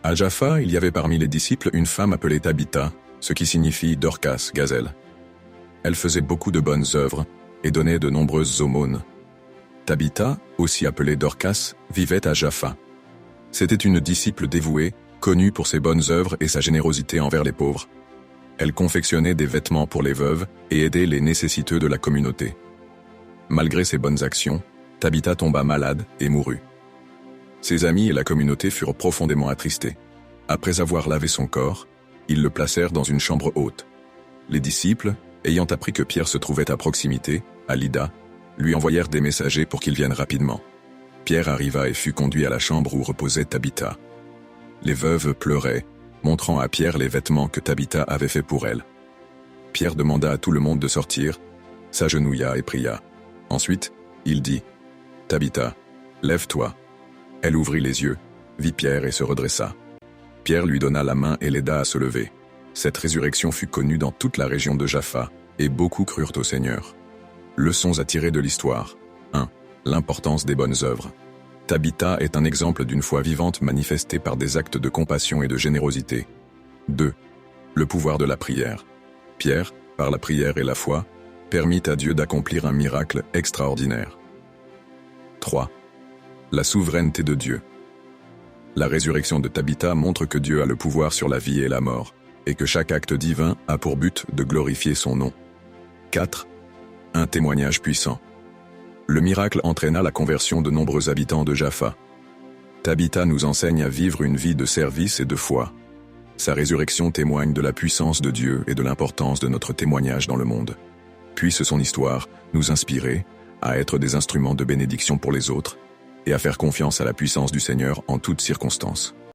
À Jaffa, il y avait parmi les disciples une femme appelée Tabitha, ce qui signifie Dorcas, gazelle. Elle faisait beaucoup de bonnes œuvres et donnait de nombreuses aumônes. Tabitha, aussi appelée Dorcas, vivait à Jaffa. C'était une disciple dévouée, connue pour ses bonnes œuvres et sa générosité envers les pauvres. Elle confectionnait des vêtements pour les veuves et aidait les nécessiteux de la communauté. Malgré ses bonnes actions, Tabitha tomba malade et mourut. Ses amis et la communauté furent profondément attristés. Après avoir lavé son corps, ils le placèrent dans une chambre haute. Les disciples, ayant appris que Pierre se trouvait à proximité, à Lydda, lui envoyèrent des messagers pour qu'il vienne rapidement. Pierre arriva et fut conduit à la chambre où reposait Tabitha. Les veuves pleuraient, montrant à Pierre les vêtements que Tabitha avait faits pour elles. Pierre demanda à tout le monde de sortir, s'agenouilla et pria. Ensuite, il dit « Tabitha, lève-toi ». Elle ouvrit les yeux, vit Pierre et se redressa. Pierre lui donna la main et l'aida à se lever. Cette résurrection fut connue dans toute la région de Jaffa, et beaucoup crurent au Seigneur. Leçons à tirer de l'histoire. 1. L'importance des bonnes œuvres. Tabitha est un exemple d'une foi vivante manifestée par des actes de compassion et de générosité. 2. Le pouvoir de la prière. Pierre, par la prière et la foi, permit à Dieu d'accomplir un miracle extraordinaire. 3. La souveraineté de Dieu. La résurrection de Tabitha montre que Dieu a le pouvoir sur la vie et la mort, et que chaque acte divin a pour but de glorifier son nom. 4. Un témoignage puissant. Le miracle entraîna la conversion de nombreux habitants de Jaffa. Tabitha nous enseigne à vivre une vie de service et de foi. Sa résurrection témoigne de la puissance de Dieu et de l'importance de notre témoignage dans le monde. Puisse son histoire nous inspirer à être des instruments de bénédiction pour les autres et à faire confiance à la puissance du Seigneur en toutes circonstances.